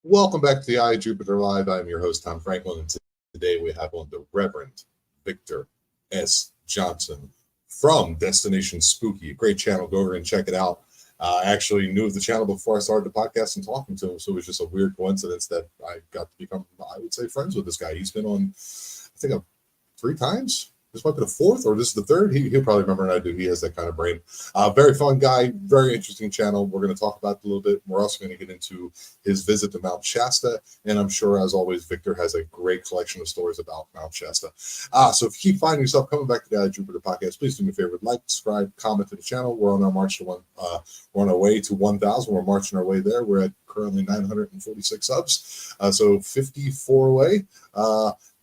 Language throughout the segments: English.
Welcome back to the Eye Jupiter Live. I'm your host, Tom Franklin, and today we have on the Reverend Victor S. Johnson from Destination Spooky. Great channel. Go over and check it out. I actually knew of the channel before I started the podcast and talking to him, so it was just a weird coincidence that I got to become, I would say, friends with this guy. He's been on, I think, 3 times. This might be the fourth, or this is the third. He'll probably remember than I do. He has that kind of brain. Very fun guy, very interesting channel. We're going to talk about it a little bit. We're also going to get into his visit to Mount Shasta, and I'm sure, as always, Victor has a great collection of stories about Mount Shasta. So if you keep finding yourself coming back to the Jupiter podcast, please do me a favor, like, subscribe, comment to the channel. We're on our march to we're on our way to 1,000. We're marching our way there. We're at currently 946 subs, so 54 away.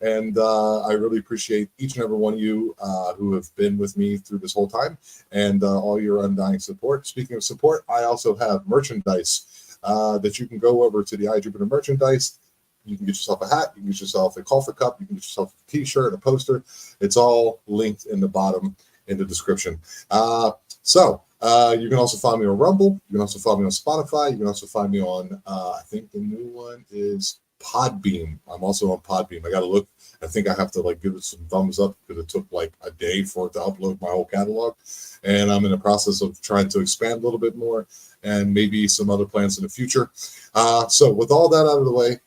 And I really appreciate each and every one of you who have been with me through this whole time and all your undying support. Speaking of support, I also have merchandise that you can go over to the iJupiter merchandise. You can get yourself a hat, you can get yourself a coffee cup, you can get yourself a t-shirt, a poster. It's all linked in the bottom in the description. So you can also find me on Rumble. You can also find me on Spotify. You can also find me on, I think the new one is Podbeam. I'm also on Podbeam. I got to look. I think I have to give it some thumbs up because it took a day for it to upload my whole catalog. And I'm in the process of trying to expand a little bit more and maybe some other plans in the future. So with all that out of the way,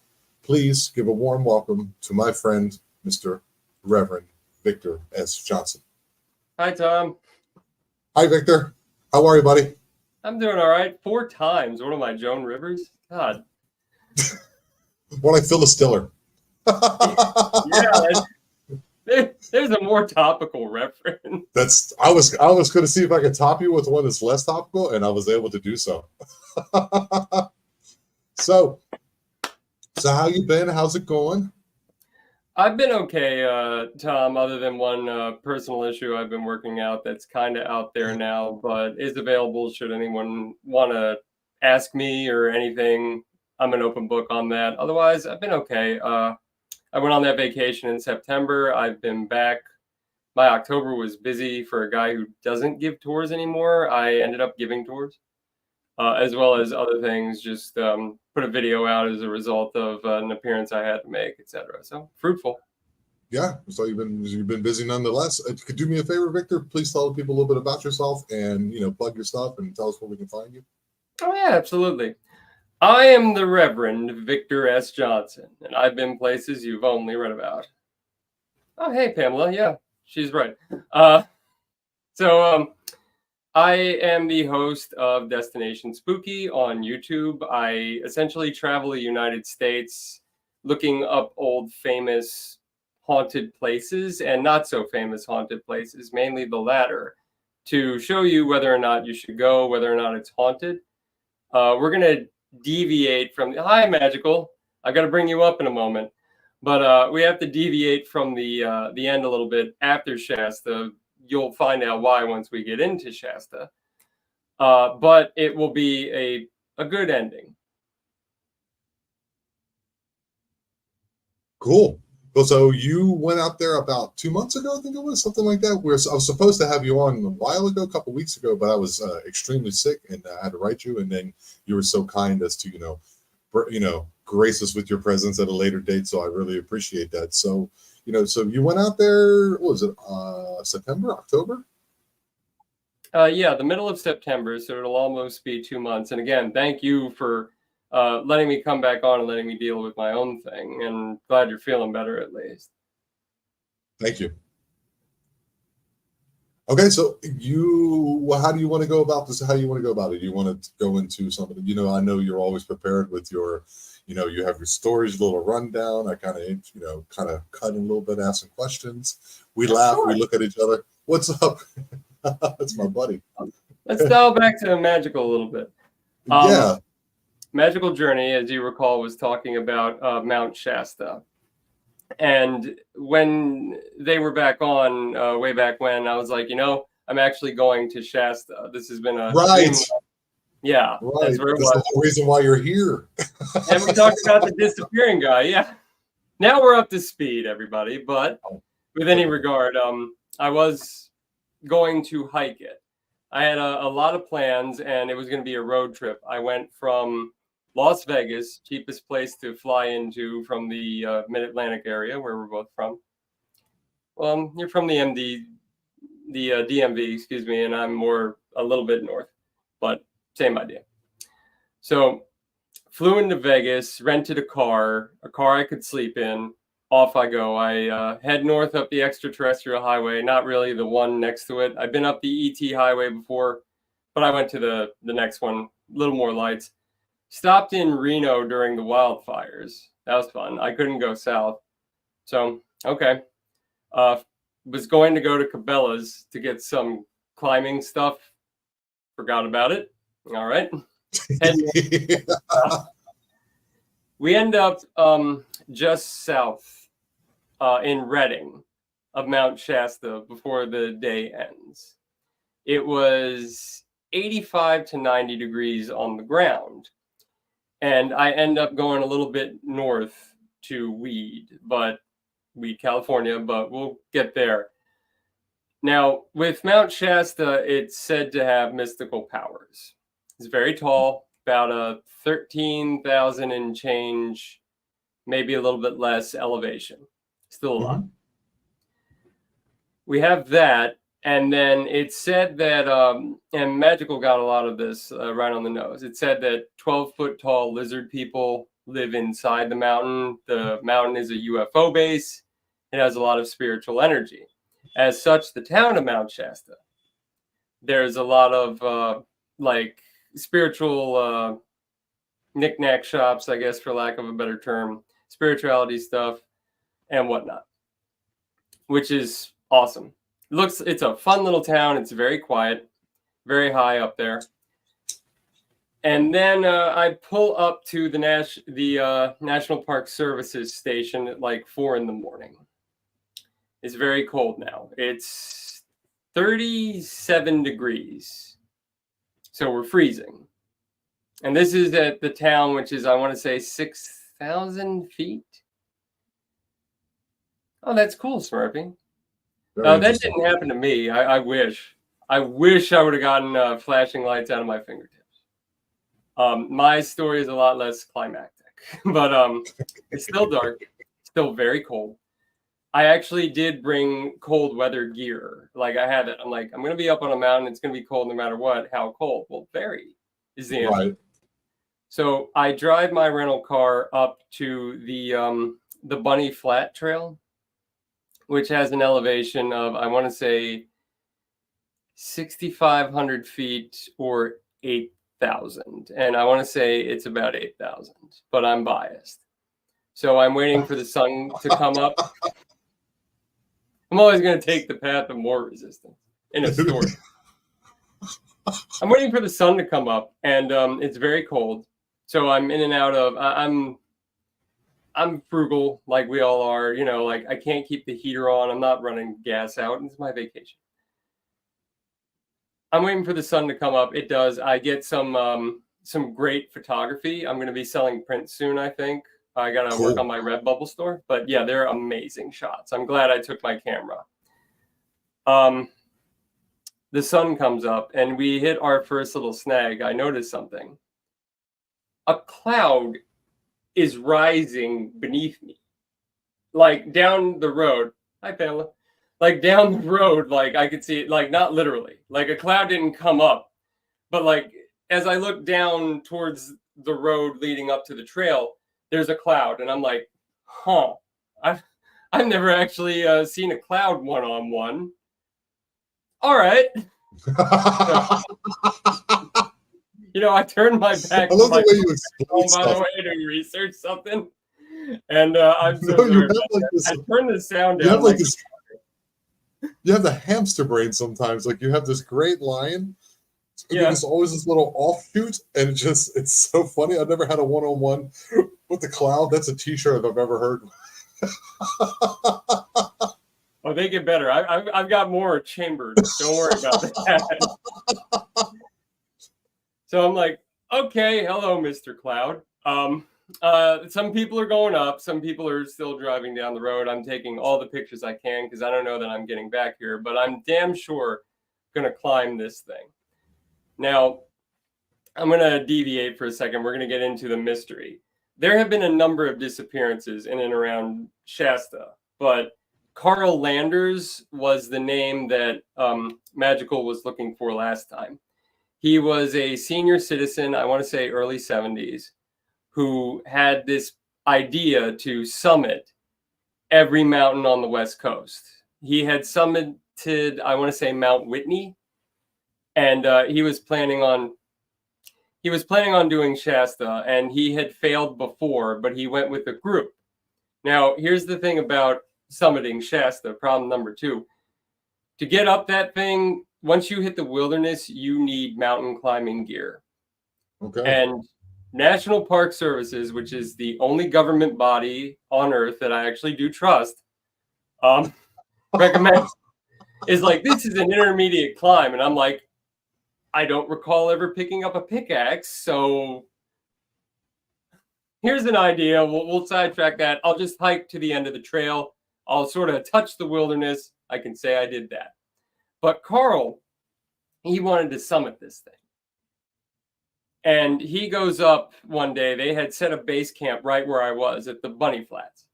please give a warm welcome to my friend, Mr. Reverend Victor S. Johnson. Hi, Tom. Hi, Victor. How are you, buddy? I'm doing all right. 4 times. What am I, Joan Rivers? God. More like Phyllis Diller. Yeah, there's a more topical reference. I was going to see if I could top you with one that's less topical, and I was able to do so. So how you been? How's it going? I've been okay, Tom, other than one personal issue I've been working out that's kind of out there now, but is available should anyone want to ask me or anything. I'm an open book on that. Otherwise, I've been okay. I went on that vacation in September. I've been back. My October was busy for a guy who doesn't give tours anymore. I ended up giving tours, as well as other things. Just put a video out as a result of an appearance I had to make, etc. So fruitful. Yeah, so you've been busy nonetheless. Could do me a favor, Victor? Please tell people a little bit about yourself and plug your stuff and tell us where we can find you. Oh yeah, absolutely. I am the Reverend Victor S. Johnson, and I've been places you've only read about. Oh, hey, Pamela. Yeah, she's right. So I am the host of Destination Spooky on YouTube. I essentially travel the United States looking up old famous haunted places and not so famous haunted places, mainly the latter, to show you whether or not you should go, whether or not it's haunted. We're going to deviate from hi magical, I got to bring you up in a moment, but we have to deviate from the end a little bit after Shasta. You'll find out why once we get into Shasta, but it will be a good ending. Cool. So you went out there about 2 months ago, I think it was, something like that. I was supposed to have you on a while ago, a couple weeks ago, but I was extremely sick and I had to write you. And then you were so kind as to, grace us with your presence at a later date. So I really appreciate that. So, so you went out there, what was it, September, October? Yeah, the middle of September. So it'll almost be 2 months. And again, thank you for letting me come back on and letting me deal with my own thing. And glad you're feeling better at least. Thank you. Okay, so how do you want to go about this? How do you want to go about it? You want to go into something, I know you're always prepared with your, you have your stories, a little rundown. I kind of cut in a little bit, ask some questions. We laugh, we look at each other. What's up? That's my buddy. Let's dial back to magical a little bit. Yeah. Magical Journey, as you recall, was talking about Mount Shasta. And when they were back on, way back when, I was like, I'm actually going to Shasta. This has been a right. Yeah, right. That's the whole reason why you're here. And we talked about the disappearing guy. Yeah. Now we're up to speed, everybody. But with any regard, I was going to hike it. I had a lot of plans, and it was going to be a road trip. I went from Las Vegas, cheapest place to fly into from the Mid-Atlantic area where we're both from. Well, you're from the DMV, excuse me, and I'm more a little bit north, but same idea. So flew into Vegas, rented a car I could sleep in. Off I go. I head north up the extraterrestrial highway, not really the one next to it. I've been up the ET highway before, but I went to the next one, a little more lights. Stopped in Reno during the wildfires. That was fun. I couldn't go south. So, okay. Was going to go to Cabela's to get some climbing stuff. Forgot about it. All right. We end up just south in Redding of Mount Shasta before the day ends. It was 85 to 90 degrees on the ground. And I end up going a little bit north to Weed, California, but we'll get there. Now, with Mount Shasta, it's said to have mystical powers. It's very tall, about 13,000 and change, maybe a little bit less elevation. Still a lot. We have that, and then it's said that, and Magical got a lot of this right on the nose. It said that 12-foot tall lizard people live inside the mountain. The mountain is a UFO base. It has a lot of spiritual energy. As such, the town of Mount Shasta, there's a lot of spiritual knick-knack shops, I guess, for lack of a better term, spirituality stuff and whatnot, which is awesome. It's a fun little town. It's very quiet, very high up there. And then I pull up to the National Park Services station at like 4 a.m. It's very cold now. It's 37 degrees. So we're freezing. And this is at the town, which is, I want to say, 6,000 feet. Oh, that's cool, Smurfy. That didn't happen to me. I wish. I wish I would have gotten flashing lights out of my fingertips. My story is a lot less climactic, but it's still dark, still very cold. I actually did bring cold weather gear. Like I had it. I'm like, I'm going to be up on a mountain. It's going to be cold no matter what. How cold? Well, very is the answer. Right. So I drive my rental car up to the Bunny Flat Trail, which has an elevation of, I want to say, 6,500 feet or 8,000. And I want to say it's about 8,000, but I'm biased. So I'm waiting for the sun to come up. I'm always going to take the path of more resistance in a story. I'm waiting for the sun to come up, and it's very cold. So I'm in and out of, I'm frugal, like we all are, like I can't keep the heater on. I'm not running gas out. It's my vacation. I'm waiting for the sun to come up. It does. I get some great photography. I'm going to be selling prints soon, I think. I got to work on my Redbubble store. But yeah, they're amazing shots. I'm glad I took my camera. The sun comes up and we hit our first little snag. I noticed something. A cloud is rising beneath me, like down the road. Hi, Pamela. Like down the road, like I could see it, like not literally, like a cloud didn't come up, but like as I look down towards the road leading up to the trail, there's a cloud, and I'm like, huh, I've never actually seen a cloud one-on-one. All right. I turned my back. I love the way you explain stuff. By the way, to research something, and I'm so sorry. I turned the sound down. You have the hamster brain sometimes. Like you have this great line. Yeah. There's always this little offshoot, and it's so funny. I've never had a one-on-one with the cloud. That's a T-shirt I've ever heard. Oh, they get better. I've got more chambered. Don't worry about that. So I'm like, okay, hello, Mr. Cloud. Some people are going up. Some people are still driving down the road. I'm taking all the pictures I can because I don't know that I'm getting back here, but I'm damn sure going to climb this thing. Now, I'm going to deviate for a second. We're going to get into the mystery. There have been a number of disappearances in and around Shasta, but Carl Landers was the name that Magical was looking for last time. He was a senior citizen, I want to say early 70s, who had this idea to summit every mountain on the West Coast. He had summited, I want to say, Mount Whitney, and he was planning on doing Shasta, and he had failed before, but he went with a group. Now, here's the thing about summiting Shasta, problem number 2. To get up that thing, once you hit the wilderness, you need mountain climbing gear. Okay. And National Park Services, which is the only government body on earth that I actually do trust, recommends, is like, this is an intermediate climb. And I'm like, I don't recall ever picking up a pickaxe, so here's an idea. We'll sidetrack that. I'll just hike to the end of the trail. I'll sort of touch the wilderness. I can say I did that. But Carl, he wanted to summit this thing. And he goes up one day. They had set a base camp right where I was at the Bunny Flats.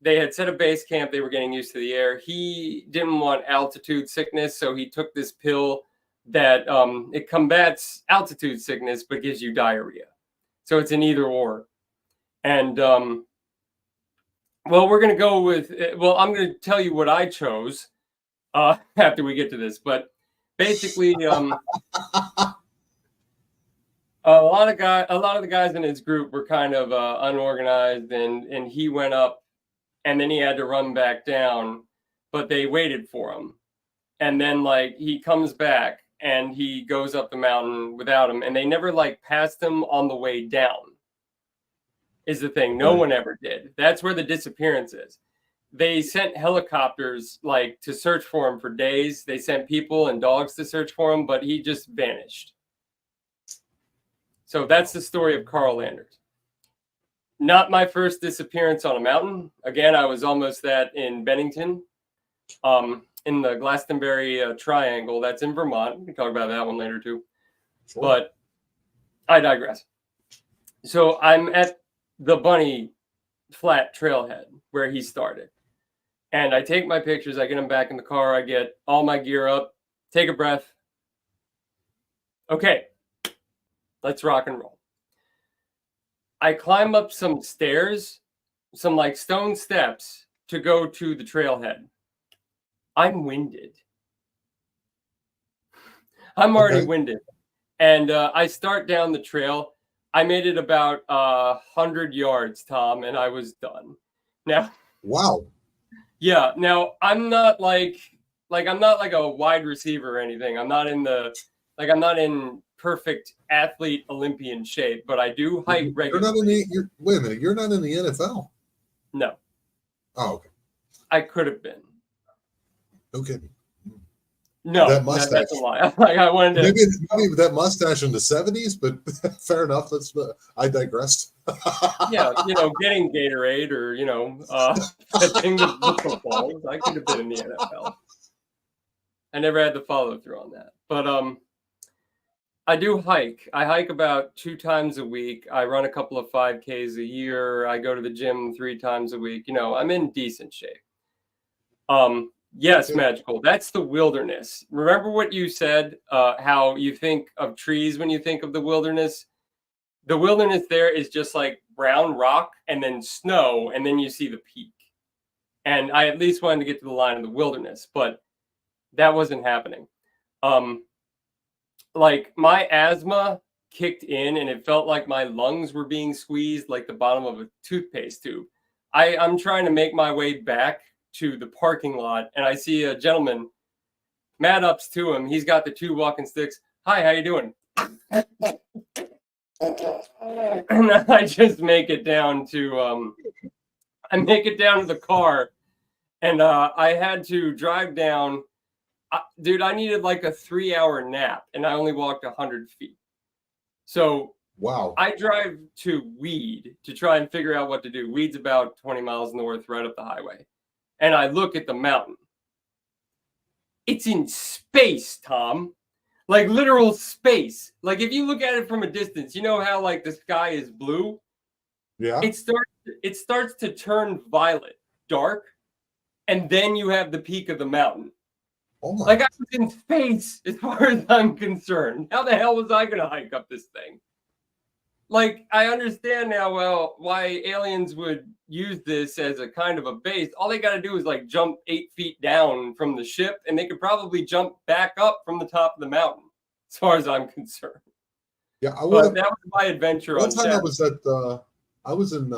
They had set a base camp. They were getting used to the air. He didn't want altitude sickness, so he took this pill that it combats altitude sickness but gives you diarrhea. So it's an either or. And well, we're going to go with, well, I'm going to tell you what I chose after we get to this. But basically, a lot of the guys in his group were kind of unorganized, and he went up, and then he had to run back down, but they waited for him. And then like he comes back and he goes up the mountain without him, and they never like passed him on the way down. Is the thing. No one ever did. That's where the disappearance is. They sent helicopters like to search for him for days. They sent people and dogs to search for him, but he just vanished. So that's the story of Carl Landers. Not my first disappearance on a mountain. Again, I was almost that in Bennington, in the Glastonbury Triangle. That's in Vermont. We can talk about that one later too. Sure. But I digress. So I'm at the Bunny Flat trailhead where he started. And I take my pictures. I get them back in the car. I get all my gear up. Take a breath. Okay. Let's rock and roll. I climb up some stairs, some like stone steps to go to the trailhead. I'm winded. I'm already winded. And I start down the trail. I made it about 100 yards, Tom, and I was done. Now, wow. Yeah. Now I'm not like I'm not like a wide receiver or anything. I'm not in perfect athlete Olympian shape, but I do hike regularly. Wait a minute, you're not in the NFL? No. Oh, okay. I could have been. Okay. No, that's a lie. Like I wanted to maybe that mustache in the 70s, but fair enough. I digressed. Yeah, getting Gatorade or catching the footballs. I could have been in the NFL. I never had the follow through on that, but I do hike. I hike about 2 times a week. I run a couple of 5Ks a year. I go to the gym 3 times a week. I'm in decent shape. Yes, Magical. That's the wilderness. Remember what you said, how you think of trees when you think of the wilderness? The wilderness there is just like brown rock and then snow, and then you see the peak. And I at least wanted to get to the line of the wilderness, but that wasn't happening. Like my asthma kicked in, and it felt like my lungs were being squeezed like the bottom of a toothpaste tube. I'm trying to make my way back to the parking lot, and I see a gentleman. Mad ups to him. He's got the 2 walking sticks. Hi, how you doing? And I just make it down to the car, and I had to drive down. Dude, I needed like a 3-hour nap, and I only walked 100 feet. So wow. I drive to Weed to try and figure out what to do. Weed's about 20 miles north, right up the highway. And I look at the mountain. It's in space, Tom. like literal space. Like if you look at it from a distance, you know how like the sky is blue? Yeah. It starts to turn violet, dark, and then you have the peak of the mountain. Oh my. Like I was in space as far as I'm concerned. How the hell was I gonna hike up this thing? Like I understand now why aliens would use this as a kind of a base. All they gotta do is like jump 8 feet down from the ship, and they could probably jump back up from the top of the mountain, as far as I'm concerned. Yeah, I But would. that was my adventure One on time Saturday. I was in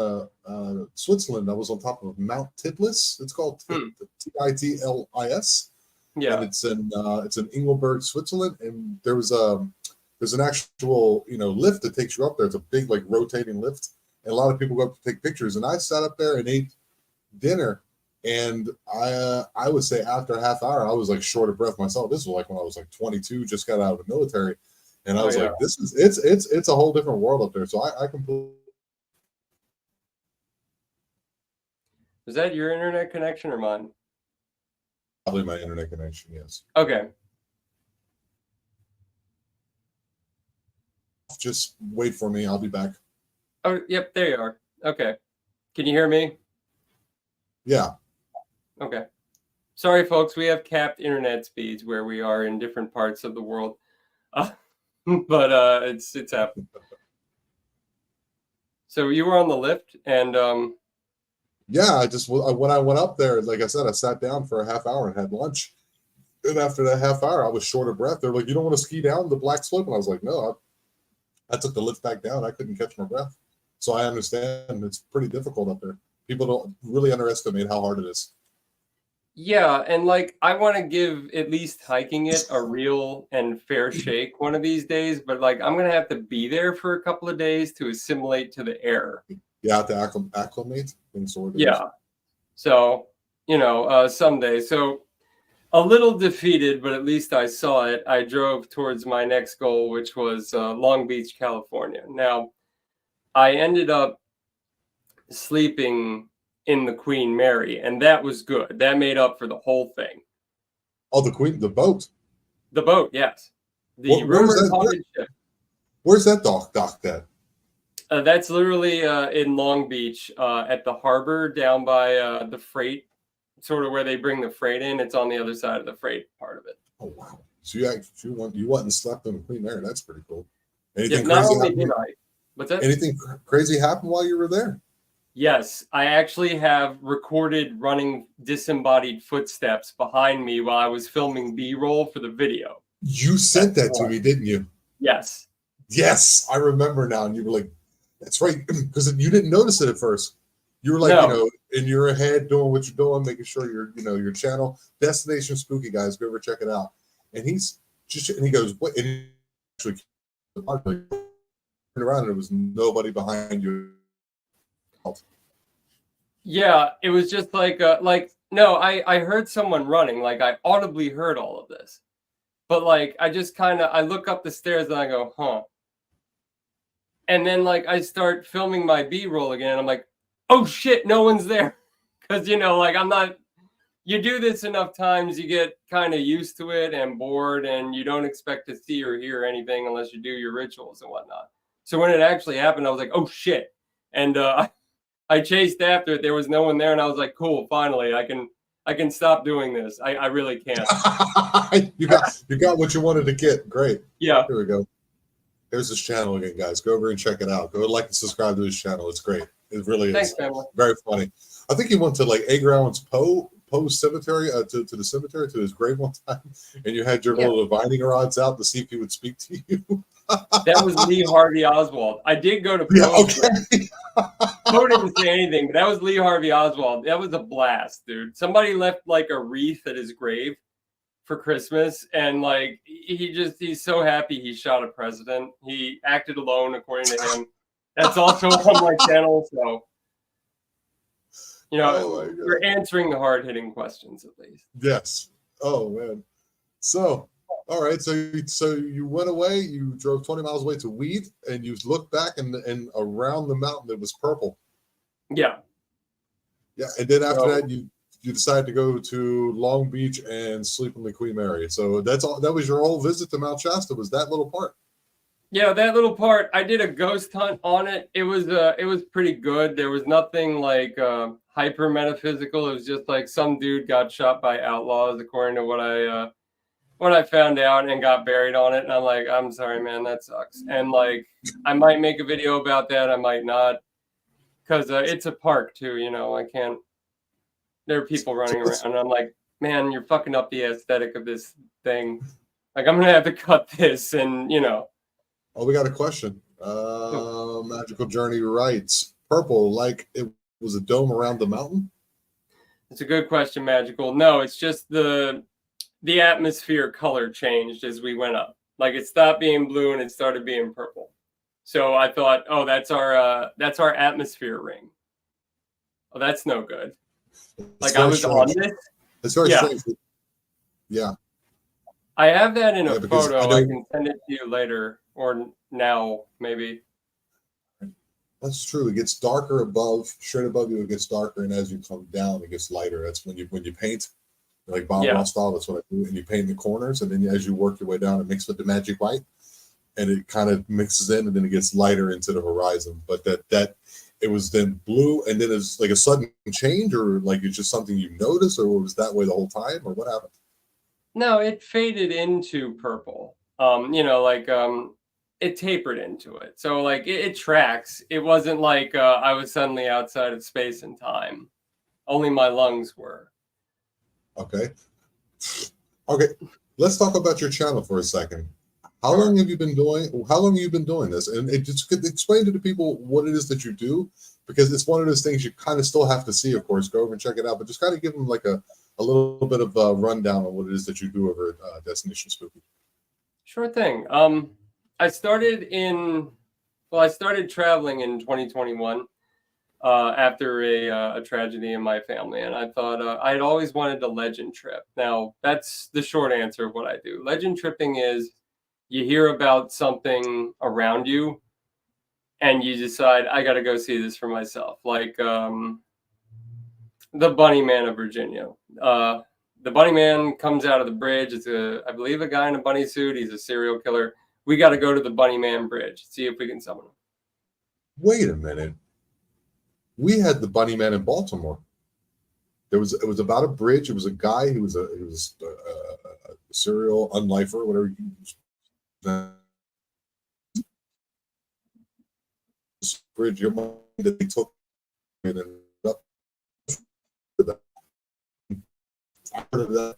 Switzerland. I was on top of Mount Titlis. It's called Titlis, and Yeah. it's in Engelberg, Switzerland. And there's an actual lift that takes you up there. It's a big like rotating lift, and a lot of people go up to take pictures. And I sat up there and ate dinner, and I would say after a half hour I was like short of breath myself. This was like when I was like 22, just got out of the military. And I was like, "This is it's a whole different world up there." So I completely. Was that your internet connection or mine? Probably my internet connection. Yes. Okay. Just wait for me. I'll be back. Oh, yep. There you are. Okay. Can you hear me? Yeah. Okay. Sorry, folks. We have capped internet speeds where we are in different parts of the world, but it's happened. So you were on the lift, and Yeah. When I went up there, like I said, I sat down for a half hour and had lunch. And after that half hour, I was short of breath. They're like, "You don't want to ski down the black slope?" And I was like, "No." I took the lift back down. I couldn't catch my breath. So I understand it's pretty difficult up there. People don't really underestimate how hard it is. yeah, and like I want to give at least hiking it a real and fair shake one of these days, but like I'm gonna have to be there for a couple of days to assimilate to the air. You have to acclimate and sort of. Yeah. So, someday. So a little defeated, but at least I saw it. I drove towards my next goal, which was Long Beach, California. Now, I ended up sleeping in the Queen Mary, and that was good. That made up for the whole thing. Oh, the boat. The boat, yes. The Where's rumored that? haunted ship. Where's that docked at? That's literally in Long Beach at the harbor down by the freight, sort of where they bring the freight in. It's on the other side of the freight part of it. Oh wow! So you went and slept in the Queen Mary. That's pretty cool. Yeah, not only did I, what's that? Anything crazy happened while you were there? Yes, I actually have recorded running disembodied footsteps behind me while I was filming B-roll for the video. You sent that to me, didn't you? Yes. Yes, I remember now. And you were like, "That's right," because you didn't notice it at first. You were like, No. in your head doing what you're doing, making sure your channel, Destination Spooky, guys, go over check it out. And he goes, "What?" And he actually turned around and there was nobody behind you. Yeah, it was just like no, I heard someone running, like I audibly heard all of this. But like I just I look up the stairs and I go, huh. And then like I start filming my B-roll again, and I'm like, oh shit, no one's there. Because like I'm not, you do this enough times, you get kind of used to it and bored, and you don't expect to see or hear anything unless you do your rituals and whatnot. So when it actually happened, I was like, oh shit. And I chased after it. There was no one there, and I was like, cool, finally, I can stop doing this. I really can't. you got what you wanted to get. Great. Yeah. Here we go. There's his channel again, guys. Go over and check it out. Go like and subscribe to his channel. It's great. It really is. Thanks, family. Very funny. I think he went to like Edgar Allan's Poe cemetery to the cemetery to his grave one time, and you had your little divining rods out to see if he would speak to you. That was Lee Harvey Oswald. I did go to Poe. Yeah, okay. Poe didn't say anything, but that was Lee Harvey Oswald. That was a blast, dude. Somebody left like a wreath at his grave for Christmas, and like he's so happy he shot a president. He acted alone, according to him. That's also on my channel, so we're answering the hard-hitting questions at least. Yes. Oh man. So, all right. So you went away. You drove 20 miles away to Weed, and you looked back, and around the mountain it was purple. Yeah. Yeah. And then after that, you decided to go to Long Beach and sleep in the Queen Mary. So that's all. That was your whole visit to Mount Shasta. Was that little part? Yeah, that little part. I did a ghost hunt on it. It was pretty good. There was nothing like hyper metaphysical. It was just like some dude got shot by outlaws, according to what I found out, and got buried on it. And I'm like, I'm sorry, man, that sucks. And like, I might make a video about that. I might not, because it's a park too. You know, I can't. There are people running around, and I'm like, man, you're fucking up the aesthetic of this thing. Like, I'm gonna have to cut this, and you know. Oh, we got a question. Magical Journey writes, purple, like it was a dome around the mountain? It's a good question, Magical. No, it's just the atmosphere color changed as we went up. Like, it stopped being blue and it started being purple. So I thought, oh, that's our atmosphere ring. Oh, that's no good. Like, I was strange. on this. It's very strange. Yeah. I have that in a because photo. I can send it to you later or now, maybe. That's true. It gets darker above, straight above you. It gets darker, and as you come down, it gets lighter. That's when you paint, like Bob Ross style. That's what I do. And you paint the corners, and then as you work your way down, it mixes with the magic light, and it kind of mixes in, and then it gets lighter into the horizon. But that it was then blue, and then it's like a sudden change, or like it's just something you noticed, or was that way the whole time, or what happened? No, it faded into purple. You know, like it tapered into it. So like it tracks. It wasn't like I was suddenly outside of space and time. Only my lungs were. Okay. Let's talk about your channel for a second. How long have you been doing this? And it just could explain to the people what it is that you do, because it's one of those things you kind of still have to see, of course. Go over and check it out, but just kind of give them like a little bit of a rundown on what it is that you do over at Destination Spooky. Sure thing. I started traveling in 2021 after a tragedy in my family, and I thought I had always wanted to legend trip. Now, that's the short answer of what I do. Legend tripping is you hear about something around you, and you decide, I got to go see this for myself. Like the Bunny Man of Virginia. The Bunny Man comes out of the bridge. It's I believe, a guy in a bunny suit. He's a serial killer. We got to go to the Bunny Man Bridge, see if we can summon him. Wait a minute. We had the Bunny Man in Baltimore. It was about a bridge. It was a guy who was a serial unlifer, whatever. This bridge, your mind that they took and then up. I heard of that.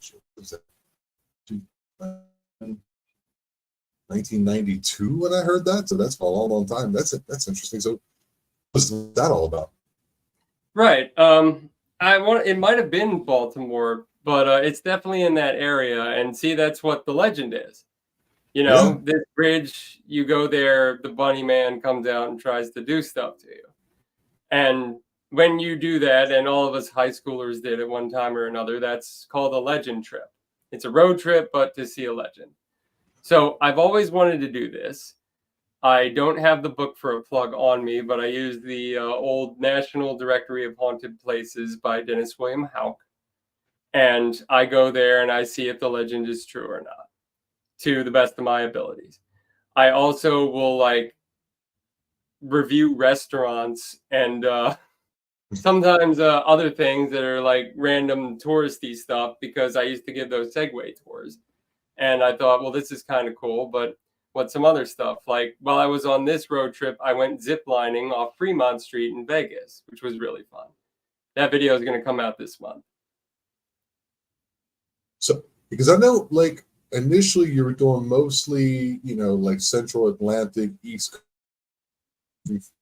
1992 when I heard that, so that's a long time. That's interesting. So, what's that all about? Right. It might have been Baltimore, but it's definitely in that area. And see, that's what the legend is. You know, this bridge, you go there, the Bunny Man comes out and tries to do stuff to you. And when you do that, and all of us high schoolers did at one time or another, that's called a legend trip. It's a road trip, but to see a legend. So I've always wanted to do this. I don't have the book for a plug on me, but I use the old National Directory of Haunted Places by Dennis William Houck. And I go there and I see if the legend is true or not, to the best of my abilities. I also will like review restaurants and sometimes other things that are like random touristy stuff, because I used to give those Segway tours. And I thought, well, this is kind of cool, but what's some other stuff? Like, while I was on this road trip, I went ziplining off Fremont Street in Vegas, which was really fun. That video is going to come out this month. So, because I know, like, initially you were doing mostly, you know, like Central Atlantic, East Coast.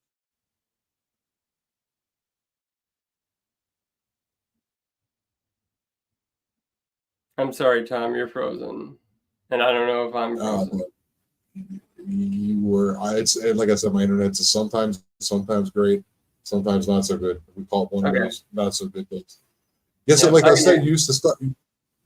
I'm sorry, Tom, you're frozen. And I don't know if I'm frozen. You were, and like I said, my internet's sometimes great, sometimes not so good. We call it one of those not so good days. Yeah, so like I said, you used to stuff.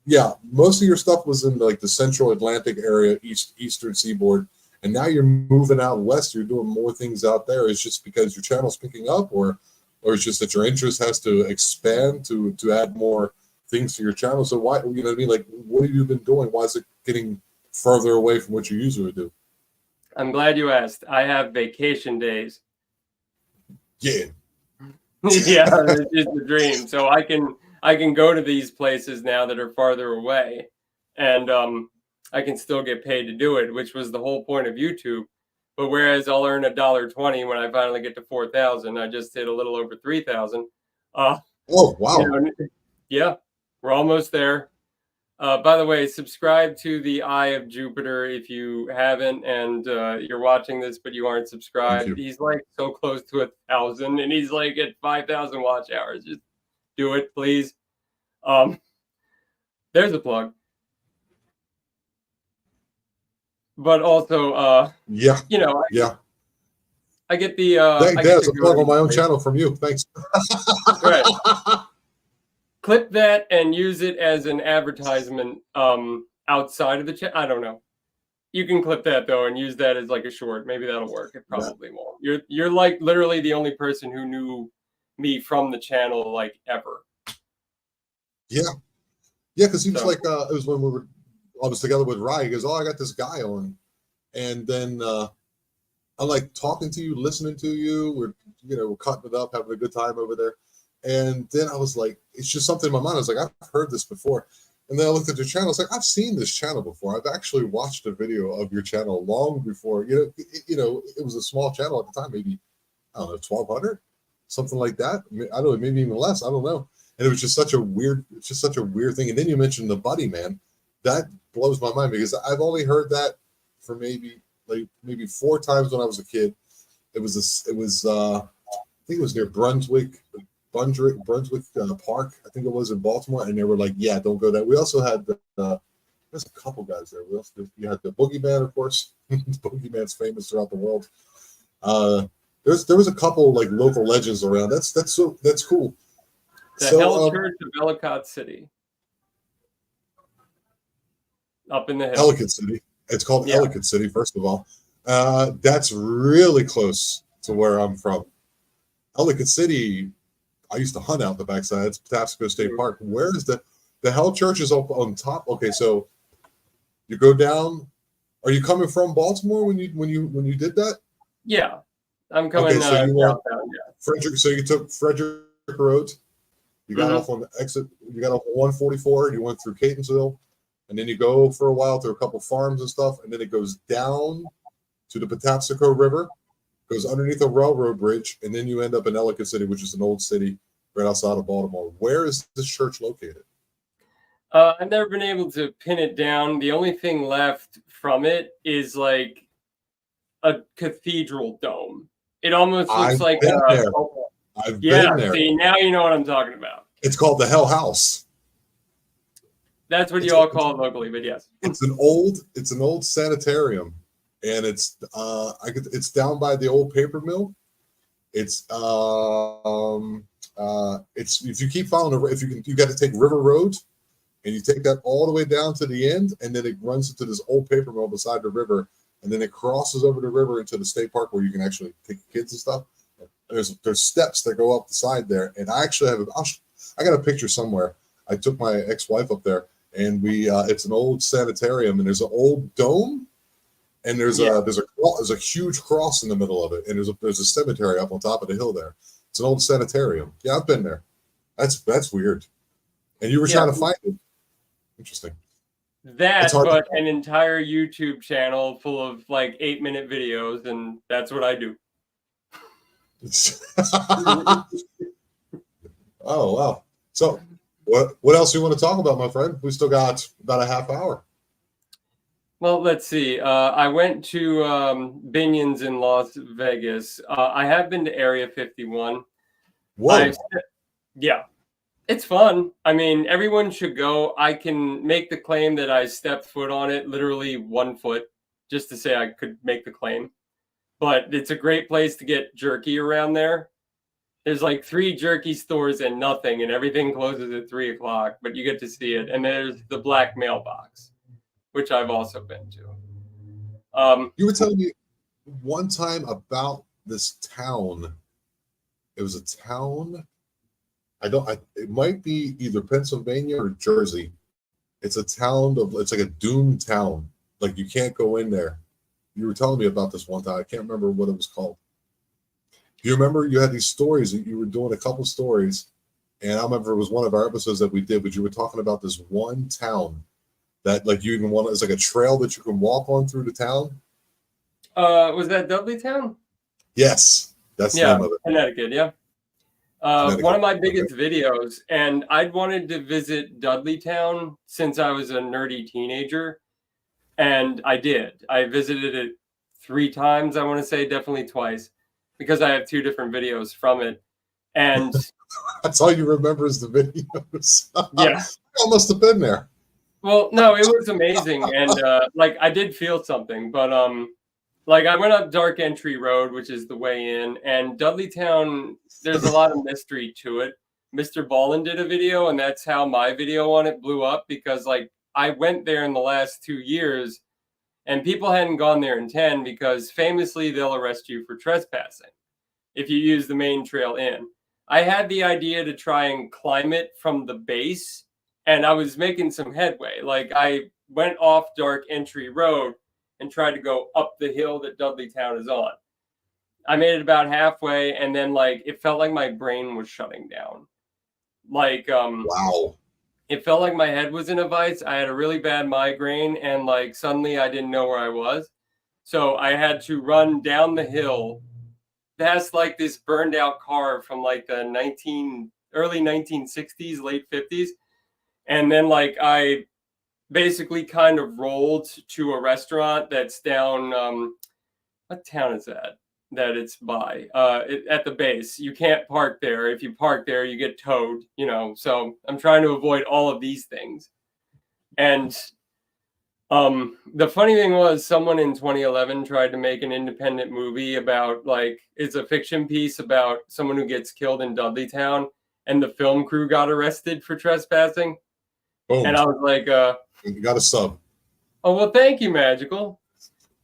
Yeah, most of your stuff was in like the Central Atlantic area, Eastern Seaboard, and now you're moving out west. You're doing more things out there. It's just because your channel's picking up, or or it's just that your interest has to expand to add more things to your channel? So why, you know what I mean? Like, what have you been doing? Why is it getting further away from what you usually do? I'm glad you asked. I have vacation days. Yeah. Yeah, it's the dream. So I can go to these places now that are farther away, and I can still get paid to do it, which was the whole point of YouTube. But whereas I'll earn $1.20 when I finally get to 4,000, I just hit a little over 3,000. Oh, wow. Yeah, we're almost there. By the way, subscribe to the Eye of Jupiter if you haven't, and you're watching this but you aren't subscribed. He's like so close to 1,000, and he's like at 5,000 watch hours. Just do it, please. There's a plug. But also, yeah, I get the. That's a plug on my own channel from you. Thanks. Right. Clip that and use it as an advertisement outside of the chat. I don't know. You can clip that though and use that as like a short. Maybe that'll work. It probably won't. You're like literally the only person who knew me from the channel like ever. Yeah, because he was like, it was when I was together with Rye. He goes, "Oh, I got this guy on," and then I'm like talking to you, listening to you. We're cutting it up, having a good time over there. And then I was like, it's just something in my mind. I was like, I've heard this before. And then I looked at your channel. I was like, I've seen this channel before. I've actually watched a video of your channel long before. It was a small channel at the time, maybe, I don't know, 1,200, something like that. I don't know, maybe even less. I don't know. And it was just such a weird thing. And then you mentioned the buddy, man. That blows my mind because I've only heard that for maybe 4 times when I was a kid. I think it was near Brunswick Park, I think it was in Baltimore, and they were like, "Yeah, don't go there." We also had there's a couple guys there. You had the Boogeyman, of course. Boogeyman's famous throughout the world. There was a couple like local legends around. That's cool. The Hell Church of Ellicott City, up in the hills. Ellicott City. It's called Ellicott City. First of all, that's really close to where I'm from. Ellicott City. I used to hunt out the backside. It's Patapsco State Park. Where is the Hell Church is up on top? Okay, so you go down. Are you coming from Baltimore when you did that? Yeah, I'm coming. Okay, so you went Frederick. So you took Frederick Road. You got off on the exit. You got off 144. And you went through Catonsville, and then you go for a while through a couple farms and stuff, and then it goes down to the Patapsco River. Goes underneath a railroad bridge, and then you end up in Ellicott City, which is an old city right outside of Baltimore. Where is this church located? I've never been able to pin it down. The only thing left from it is like a cathedral dome. It almost looks like I've been there. See, now you know what I'm talking about. It's called the Hell House. That's what you all call it locally, but yes. It's an old sanitarium. And it's down by the old paper mill. It's if you keep following you got to take River Road, and you take that all the way down to the end, and then it runs into this old paper mill beside the river, and then it crosses over the river into the state park where you can actually take kids and stuff. There's steps that go up the side there, and I actually I got a picture somewhere. I took my ex-wife up there, and it's an old sanitarium, and there's an old dome. And there's a huge cross in the middle of it, and there's a cemetery up on top of the hill there. It's an old sanitarium. Yeah, I've been there. That's weird. And you were trying to find it. Interesting. But an entire YouTube channel full of like 8-minute videos, and that's what I do. Oh wow! So what else do you want to talk about, my friend? We still got about a half hour. Well, let's see. I went to Binion's in Las Vegas. I have been to Area 51. Whoa. Yeah, it's fun. I mean, everyone should go. I can make the claim that I stepped foot on it, literally 1 foot, just to say I could make the claim. But it's a great place to get jerky around there. There's like 3 jerky stores and nothing, and everything closes at 3 o'clock, but you get to see it. And there's the Black Mailbox, which I've also been to. You were telling me one time about this town It was a town. It might be either Pennsylvania or Jersey. It's a town it's like a doomed town. Like you can't go in there. You were telling me about this one time. I can't remember what it was called. Do you remember you had these stories that you were doing a couple stories, and I remember it was one of our episodes that we did, but you were talking about this one town that like you even want it's like a trail that you can walk on through the town. Was that Dudleytown? Yes, that's the Yeah, name of it. Connecticut. Yeah. Connecticut. One of my biggest videos, and I'd wanted to visit Dudleytown since I was a nerdy teenager, and I did. I visited it 3 times, I want to say, definitely twice, because I have 2 different videos from it. And That's all you remember is the videos. yeah, I must have been there. well, no, it was amazing, and like I did feel something, but like I went up Dark Entry Road, which is the way in, and Dudleytown, there's a lot of mystery to it. Mr. Ballin did a video, and that's how my video on it blew up, because like I went there in the last 2 years, and people hadn't gone there in 10, because famously they'll arrest you for trespassing if you use the main trail in. I had the idea to try and climb it from the base, and I was making some headway. Like I went off Dark Entry Road and tried to go up the hill that Dudleytown is on. I made it about halfway, and then like it felt like my brain was shutting down. Like Wow. it felt like my head was in a vice. I had a really bad migraine, and like suddenly I didn't know where I was. So I had to run down the hill past like this burned out car from like the early 1960s, late 50s. And then like I basically kind of rolled to a restaurant that's down what town is that it's by at the base. You can't park there. If you park there you get towed, you know. So I'm trying to avoid all of these things. And the funny thing was someone in 2011 tried to make an independent movie about like it's a fiction piece about someone who gets killed in Dudleytown, and the film crew got arrested for trespassing. Boom. And I was like, You got a sub. oh, well, thank you, Magical.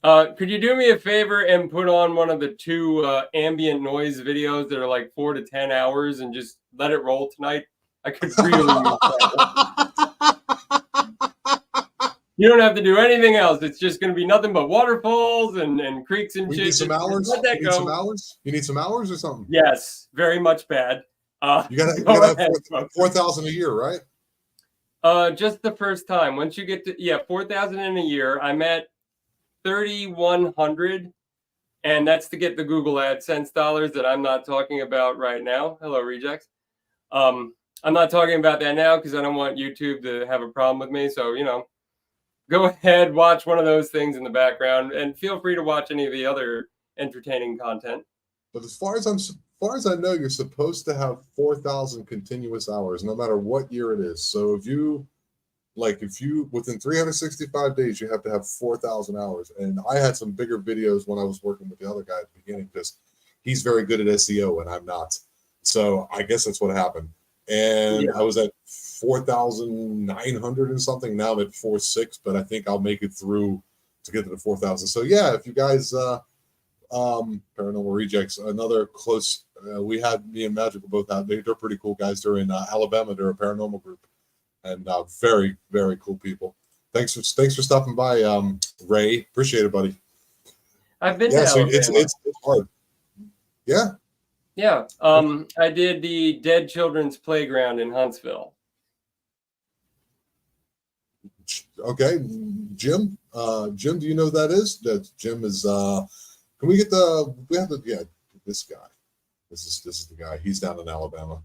Could you do me a favor and put on one of the 2 ambient noise videos that are like 4 to 10 hours and just let it roll tonight? I could really use that. You don't have to do anything else. It's just going to be nothing but waterfalls and creeks and shit. You need some hours? Let that You go. need some hours? You need some hours or something? Yes, very much bad. You gotta have 4,000 a year, right? Just the first time. Once you get to 4,000 in a year, I'm at 3,100, and that's to get the Google AdSense dollars that I'm not talking about right now. Hello, rejects. I'm not talking about that now because I don't want YouTube to have a problem with me. So go ahead, watch one of those things in the background, and feel free to watch any of the other entertaining content. But as far as I know, you're supposed to have 4,000 continuous hours, no matter what year it is. So if you within 365 days, you have to have 4,000 hours. And I had some bigger videos when I was working with the other guy at the beginning because he's very good at SEO and I'm not. So I guess that's what happened. And I was at 4,900 and something. Now I'm at 4,600, but I think I'll make it through to get to the 4,000. So yeah, if you guys, Paranormal Rejects, another close, we had me and Magical both had, they're pretty cool guys. They're in Alabama. They're a paranormal group and very, very cool people. Thanks for stopping by, Ray. Appreciate it, buddy. I've been to Alabama. It's hard. Yeah. Yeah. I did the Dead Children's Playground in Huntsville. Okay, Jim. Jim, do you know who that is? That Jim is. Can we get the? We have the. Yeah, this guy. This is the guy. He's down in Alabama.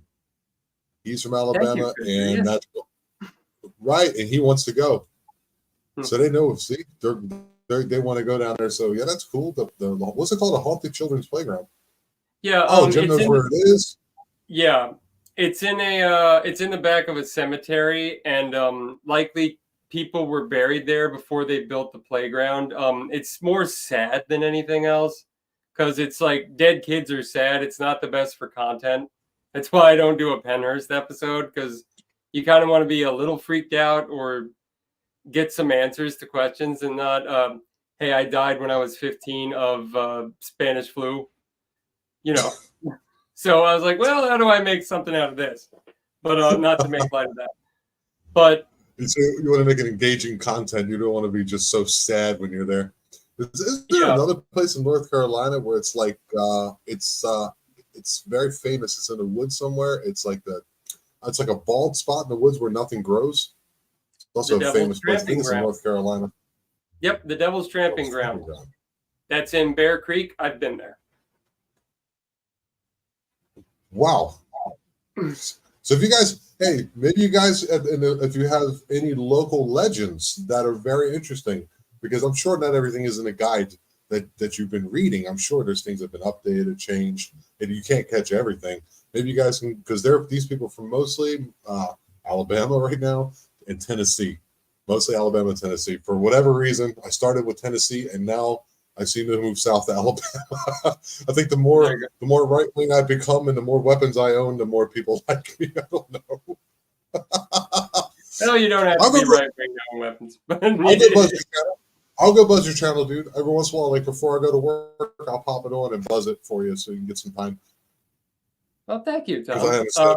He's from Alabama, and that's right. And he wants to go. So they know. See, they want to go down there. So yeah, that's cool. The what's it called? A Haunted Children's Playground. Yeah. Oh, Jim knows where it is. Yeah, it's in the back of a cemetery, and likely people were buried there before they built the playground. It's more sad than anything else because it's like dead kids are sad. It's not the best for content. That's why I don't do a Penhurst episode, because you kind of want to be a little freaked out or get some answers to questions and not, hey, I died when I was 15 of Spanish flu. So I was like, well, how do I make something out of this? But not to make light of that. But So you want to make it engaging content. You don't want to be just so sad when you're there. Is there yeah, another place in North Carolina where it's like it's very famous? It's in the woods somewhere. It's like a bald spot in the woods where nothing grows. It's the also a Devil's famous place. I think Tramping it's in Ground. North Carolina. Yep, the Devil's Tramping Ground. That's in Bear Creek. I've been there. Wow. So if you guys, hey, maybe you guys, if you have any local legends that are very interesting, because I'm sure not everything is in a guide that you've been reading. I'm sure there's things that have been updated, changed, and you can't catch everything. Maybe you guys can, because there are these people from mostly Alabama right now and Tennessee, mostly Alabama and Tennessee. For whatever reason, I started with Tennessee, and now I seem to move south to Alabama. I think the more right wing I become and the more weapons I own, the more people like me. I don't know. No, you don't have to be right wing on weapons. I'll go buzz your channel, dude. Every once in a while, like before I go to work, I'll pop it on and buzz it for you so you can get some time. Well, thank you, Tom. Because I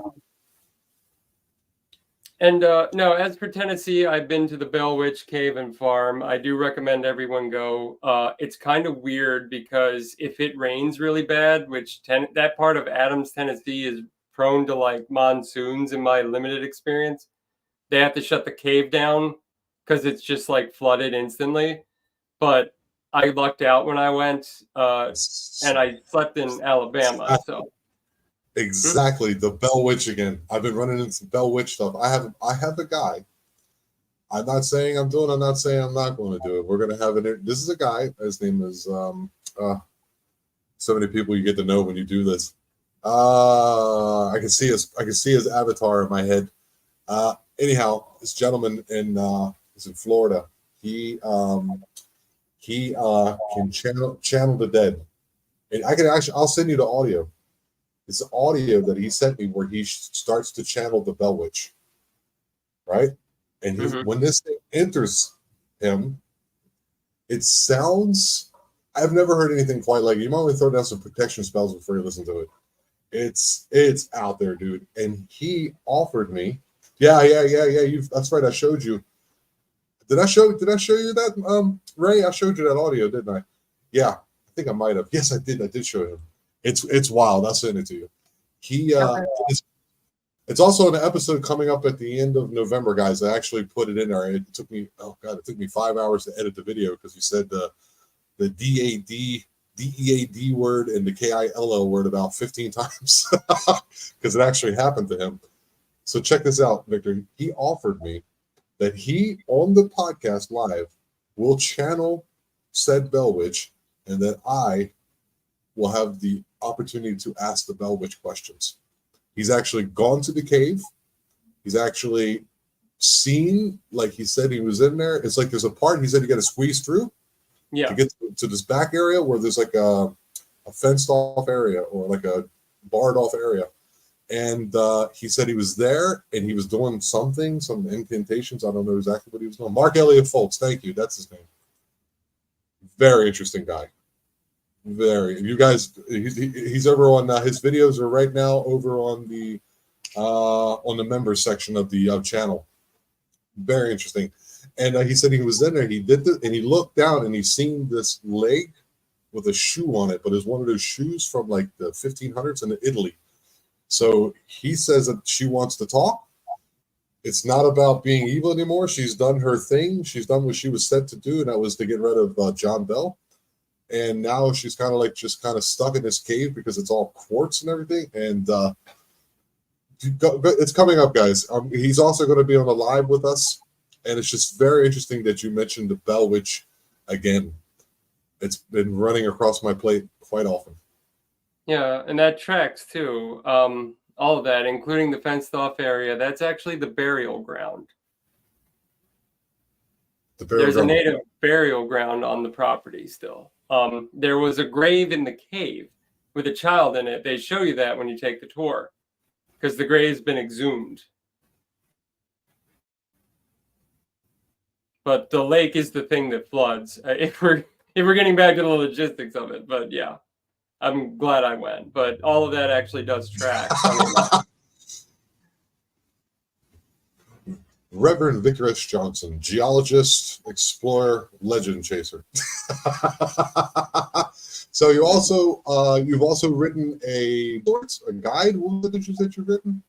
understand. No, as for Tennessee, I've been to the Bell Witch Cave and Farm. I do recommend everyone go. It's kind of weird because if it rains really bad, which that part of Adams, Tennessee is prone to like monsoons in my limited experience, they have to shut the cave down because it's just like flooded instantly. But I lucked out when I went, and I slept in Alabama. So exactly the Bell Witch again. I've been running into some Bell Witch stuff. I have a guy. I'm not saying I'm doing. I'm not saying I'm not going to do it. We're going to have an. This is a guy. His name is so many people you get to know when you do this. I can see his avatar in my head. Anyhow, this gentleman is in Florida. He can channel the dead, and I'll send you the audio. It's the audio that he sent me where he starts to channel the Bell Witch, right? And when this thing enters him, it sounds. I've never heard anything quite like it. You might want to throw down some protection spells before you listen to it. It's out there, dude. And he offered me. Yeah. That's right. I showed you. Did I show you that, Ray? I showed you that audio, didn't I? Yeah, I think I might have. Yes, I did. I did show him. It's wild. I'll send it to you. It's also an episode coming up at the end of November, guys. I actually put it in there. It took me 5 hours to edit the video because you said the DEAD word and the KILL word about 15 times because it actually happened to him. So check this out, Victor. He offered me that he, on the podcast live, will channel said Bell Witch and that I will have the opportunity to ask the Bell Witch questions. He's actually gone to the cave. He's actually seen, like he said, he was in there. It's like there's a part he said you got to squeeze through to get to this back area where there's like a fenced off area or like a barred off area. And he said he was there and he was doing some incantations. I don't know exactly what he was doing. Mark Elliott Foltz, thank you. That's his name. Very interesting guy. Very. You guys, he's over on his videos are right now over on the members section of the channel. Very interesting. And he said he was in there. He did this, and he looked down and he seen this leg with a shoe on it, but it's one of those shoes from like the 1500s in Italy. So he says that she wants to talk. It's not about being evil anymore. She's done her thing. She's done what she was sent to do, and that was to get rid of John Bell. And now she's kind of like just kind of stuck in this cave because it's all quartz and everything. And it's coming up, guys. He's also going to be on the live with us. And it's just very interesting that you mentioned the Bell Witch again. It's been running across my plate quite often. Yeah, and that tracks too. All of that, including the fenced off area, that's actually the burial ground. There's a native burial ground on the property still. There was a grave in the cave with a child in it. They show you that when you take the tour because the grave's been exhumed. But the lake is the thing that floods. If we're getting back to the logistics of it, but yeah. I'm glad I went, but all of that actually does track. Reverend Victor S. Johnson, geologist, explorer, legend chaser. So you've also written a guide. What was it that you've written?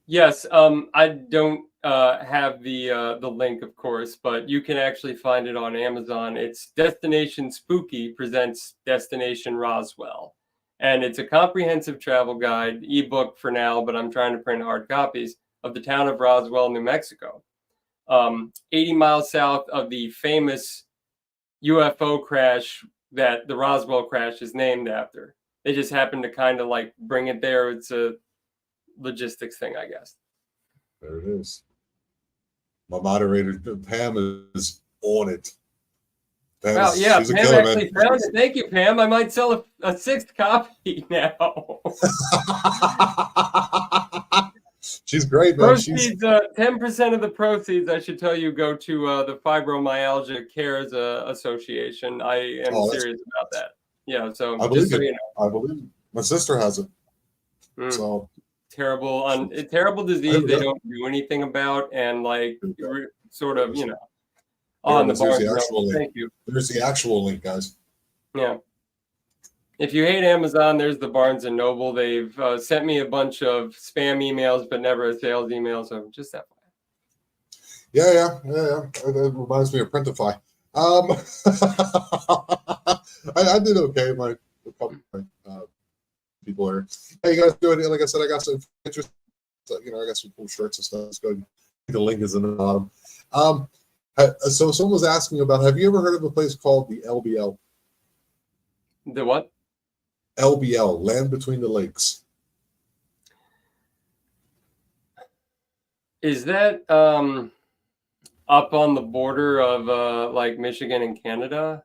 Yes, I don't have the link, of course, but you can actually find it on Amazon. It's Destination Spooky presents Destination Roswell, and it's a comprehensive travel guide, ebook for now, but I'm trying to print hard copies of the town of Roswell, New Mexico, 80 miles south of the famous UFO crash that the Roswell crash is named after. They just happened to kind of like bring it there. It's a logistics thing, I guess. There it is. My moderator Pam is on it. Well, yeah, she's a Pam killer, actually man. found it. Thank you, Pam. I might sell a sixth copy now. She's great, man. Proceeds, 10% of the proceeds, I should tell you, go to the Fibromyalgia Cares Association. I am serious about that. Yeah, so I believe it. I believe it. My sister has it. So terrible disease they don't do anything about, and like sort of, on the Barnes Noble. Thank you. There's the actual link, guys. Yeah. If you hate Amazon, there's the Barnes and Noble. They've sent me a bunch of spam emails, but never a sales email. So just that. Yeah. That reminds me of Printify. I did okay. My people are. Hey, you guys doing it? Like I said, I got some interest. I got some cool shirts and stuff. Let's go. The link is in the bottom. So someone was asking about. Have you ever heard of a place called the LBL? The what? LBL, Land Between the Lakes. Is that up on the border of like Michigan and Canada?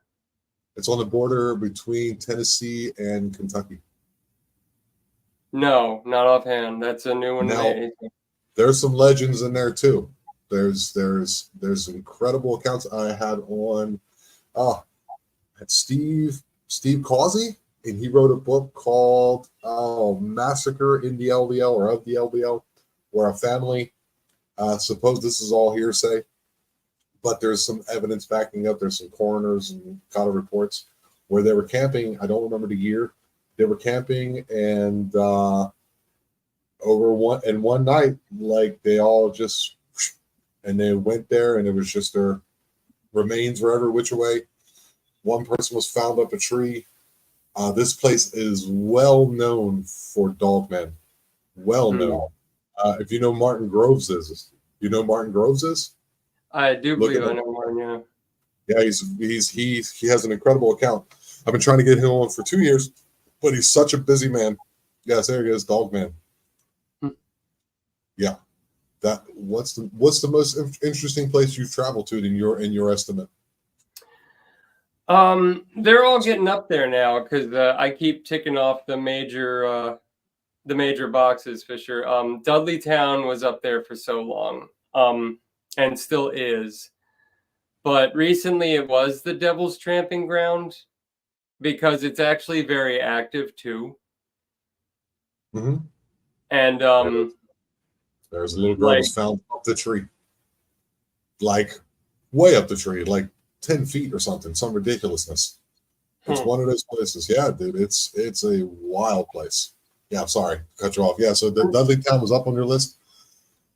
It's on the border between Tennessee and Kentucky. No, not offhand. That's a new one. Now, there's some legends in there too. There's incredible accounts I had on Steve Causey, and he wrote a book called Massacre in the LBL or of the LBL, where a family, suppose this is all hearsay, but there's some evidence backing up. There's some coroners and kind of reports where they were camping. I don't remember the year. They were camping, and one night, like they all just, and they went there, and it was just their remains were every which way. One person was found up a tree. This place is well known for dogmen. Well known. If you know Martin Groves is, you know Martin Groves is? I do believe I know Martin. Yeah. Yeah, he has an incredible account. I've been trying to get him on for 2 years, but he's such a busy man. Yes, there he is, Dogman. Yeah. What's the most interesting place you've traveled to in your estimate? They're all getting up there now because I keep ticking off the major boxes, Fisher. Dudleytown was up there for so long, and still is, but recently it was the Devil's Tramping Ground because it's actually very active too. Mm-hmm. And there's a little girl was found up the tree, like way up the tree, like 10 feet or something, some ridiculousness. It's one of those places. Yeah, dude, it's a wild place. Yeah, I'm sorry, cut you off. Yeah, so the Dudleytown was up on your list?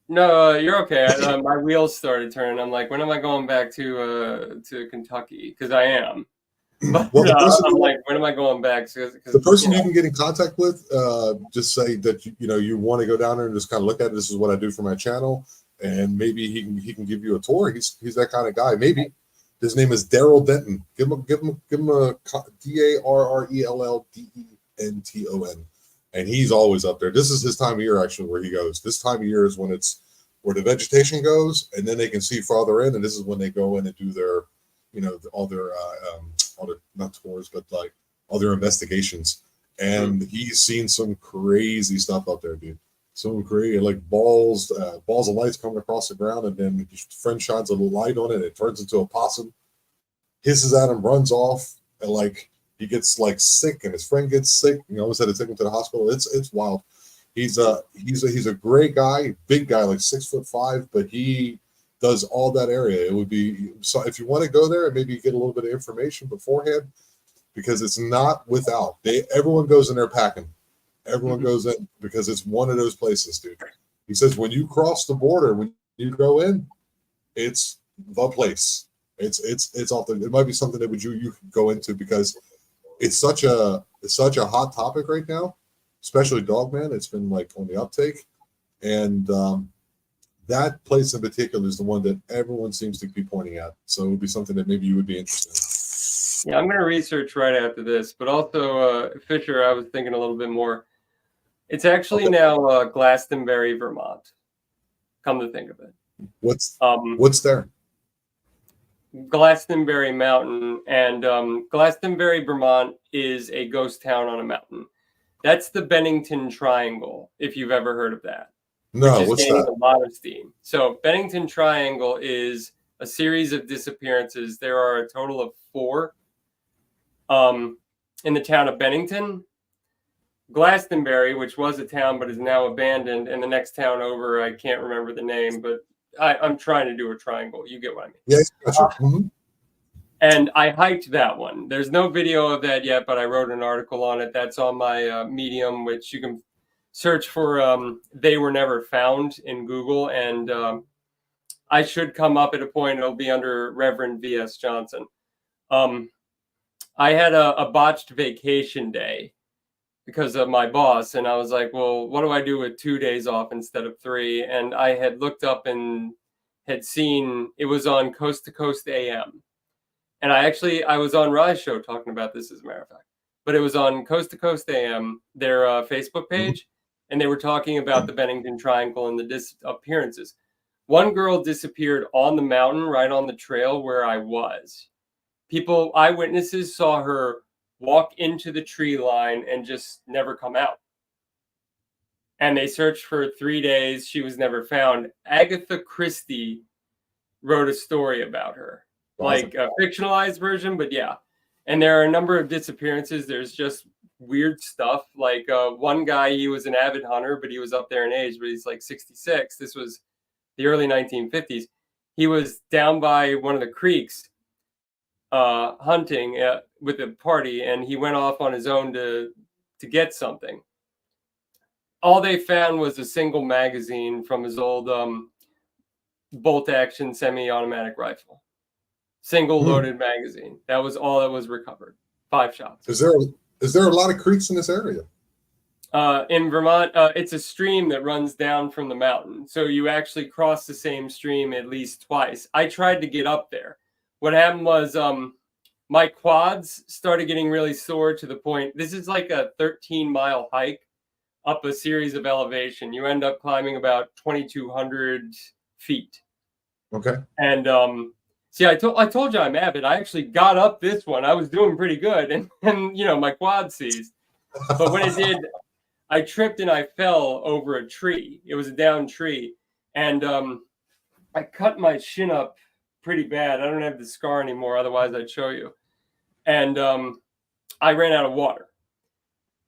No, you're okay. My wheels started turning. I'm like, when am I going back to Kentucky? Because I am. But I'm like, when am I going back? The person you can get in contact with, just say that you want to go down there and just kind of look at it. This is what I do for my channel, and maybe he can give you a tour. He's that kind of guy. Maybe his name is Daryl Denton. Give him a DARRELLDENTON, and he's always up there. This is his time of year actually where he goes. This time of year is when it's where the vegetation goes, and then they can see farther in, and this is when they go in and do their all their not tours, but like all their investigations. And he's seen some crazy stuff up there, dude. Some crazy, like balls of lights coming across the ground, and then his friend shines a little light on it, it turns into a possum, hisses at him, runs off, and like he gets like sick and his friend gets sick. You almost had to take him to the hospital. It's wild. He's a great guy, big guy, like 6'5", but he does all that area. It would be so if you want to go there and maybe get a little bit of information beforehand, because it's not without. Everyone goes in there packing. Everyone goes in because it's one of those places, dude. He says when you cross the border, when you go in, it's the place. It's off the. It might be something that you could go into because it's such a hot topic right now, especially Dogman. It's been like on the uptake, and that place in particular is the one that everyone seems to be pointing at. So it would be something that maybe you would be interested in. Yeah, I'm going to research right after this, but also Fisher, I was thinking a little bit more. It's actually now Glastonbury, Vermont. Come to think of it. What's there? Glastonbury Mountain, and Glastonbury, Vermont is a ghost town on a mountain. That's the Bennington Triangle, if you've ever heard of that. No, which is what's gaining that? a lot of steam. So Bennington Triangle is a series of disappearances. There are a total of 4 in the town of Bennington. Glastonbury, which was a town but is now abandoned, and the next town over, I can't remember the name, but I'm trying to do a triangle. You get what I mean. Yeah, gotcha. And I hiked that one. There's no video of that yet, but I wrote an article on it. That's on my Medium, which you can search for They Were Never Found in Google. And I should come up at a point. It'll be under Reverend V.S. Johnson. I had a botched vacation day because of my boss. And I was like, well, what do I do with 2 days off instead of 3? And I had looked up and had seen it was on Coast to Coast AM. And I was on Rise Show talking about this, as a matter of fact. But it was on Coast to Coast AM, their Facebook page. And they were talking about the Bennington Triangle and the disappearances. One girl disappeared on the mountain, right on the trail where I was. Eyewitnesses saw her walk into the tree line and just never come out. And they searched for 3 days. She was never found. Agatha Christie wrote a story about her, like a fictionalized version, but yeah. And there are a number of disappearances. There's just weird stuff. Like one guy, he was an avid hunter, but he was up there in age, but he's like 66. This was the early 1950s. He was down by one of the creeks hunting with a party, and he went off on his own to get something. All they found was a single magazine from his old bolt-action semi-automatic rifle. Single loaded magazine. That was all that was recovered. 5 shots. Is there a lot of creeks in this area? In Vermont, it's a stream that runs down from the mountain. So you actually cross the same stream at least twice. I tried to get up there. What happened was my quads started getting really sore to the point. This is like a 13-mile hike up a series of elevation. You end up climbing about 2,200 feet. Okay. And see, I told you I'm avid. I actually got up this one. I was doing pretty good, and my quad seized. But when it did, I tripped and I fell over a tree. It was a downed tree, and I cut my shin up pretty bad. I don't have the scar anymore. Otherwise, I'd show you. And I ran out of water,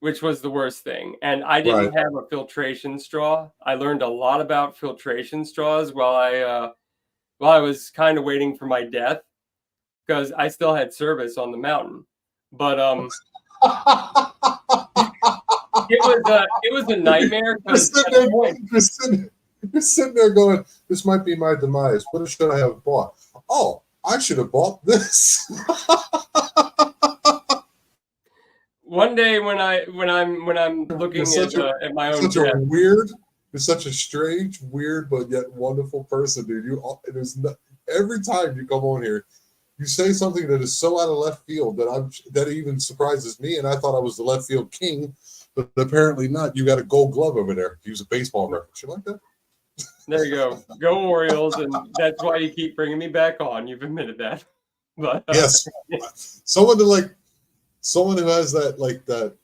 which was the worst thing. And I didn't have a filtration straw. I learned a lot about filtration straws while I was kind of waiting for my death, because I still had service on the mountain. But it was a nightmare. You're sitting there going, this might be my demise. What should I have bought? Oh, I should have bought this. One day when I'm looking at my own death. You're such a strange, weird, but yet wonderful person, dude. Every time you come on here, you say something that is so out of left field that even surprises me. And I thought I was the left field king, but apparently not. You got a Gold Glove over there. Use a baseball reference. You like that? There you go. Go Orioles, and that's why you keep bringing me back on. You've admitted that. But yes, someone who has that.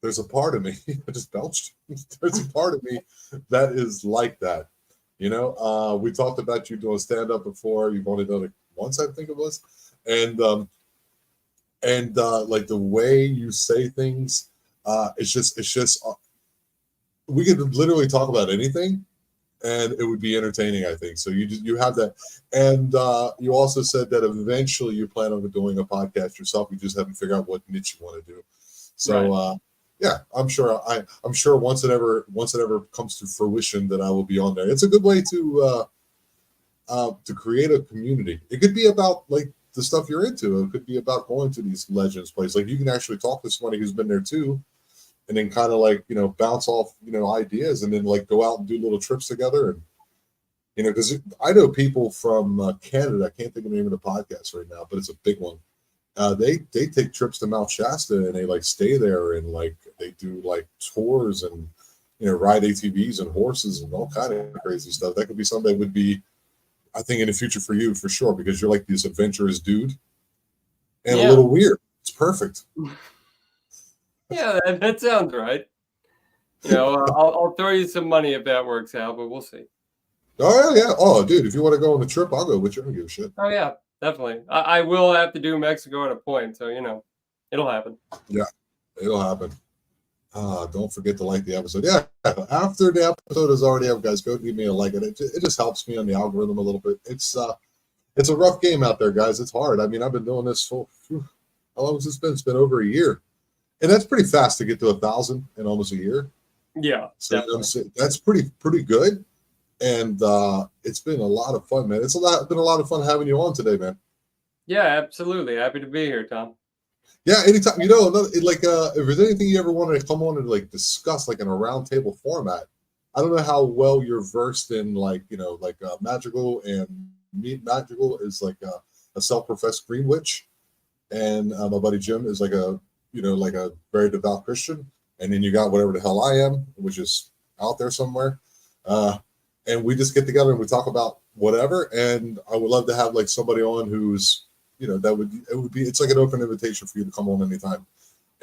There's a part of me. I just belched. There's a part of me that is like that. We talked about you doing stand up before. You've only done once, I think it was. And like the way you say things, it's just we could literally talk about anything and it would be entertaining, I think. So you have that. And you also said that eventually you plan on doing a podcast yourself. You just haven't figured out what niche you want to do. So Right. yeah, I'm sure once it ever comes to fruition that I will be on there. It's a good way to create a community. It could be about like the stuff you're into. It could be about going to these legends places. Like you can actually talk to somebody who's been there too, and then kind of like, bounce off, ideas, and then like go out and do little trips together. And, because I know people from Canada. I can't think of the name of the podcast right now, but it's a big one. They take trips to Mount Shasta and they like stay there and like they do like tours and, ride ATVs and horses and all kind of crazy stuff. That could be something that would be, I think, in the future for you for sure, because you're like this adventurous dude and a Yeah. little weird. It's perfect. Yeah, that sounds right. I'll throw you some money if that works out, but we'll see. Oh yeah. Oh, dude, if you want to go on the trip, I'll go with you. I don't give a shit. Oh yeah, definitely. I will have to do Mexico at a point, so it'll happen. Yeah, it'll happen. Don't forget to like the episode. Yeah, after the episode is already up, guys, go give me a like. It just helps me on the algorithm a little bit. It's a rough game out there, guys. It's hard. I mean, I've been doing this for how long has this been? It's been over a year, and that's pretty fast to get to 1,000 in almost a year. Yeah, So that's pretty good, and it's been a lot of fun, man. Been a lot of fun having you on today, man. Yeah, absolutely. Happy to be here, Tom. Yeah, anytime. If there's anything you ever wanted to come on and like discuss, like in a roundtable format, I don't know how well you're versed in magical, and magical is like a self-professed green witch, and my buddy Jim is like a very devout Christian, and then you got whatever the hell I am, which is out there somewhere, and we just get together and we talk about whatever. And I would love to have like somebody on who's it's like an open invitation for you to come on anytime,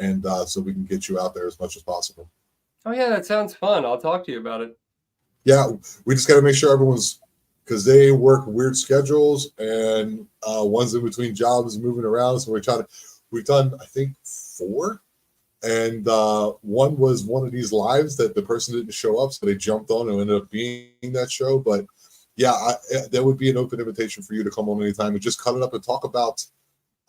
and so we can get you out there as much as possible. Oh yeah, that sounds fun. I'll talk to you about it. Yeah, we just got to make sure everyone's, because they work weird schedules and one's in between jobs and moving around. So we've done I think 4, and one was one of these lives that the person didn't show up, so they jumped on and ended up being that show. But yeah, there would be an open invitation for you to come on anytime and just cut it up and talk about.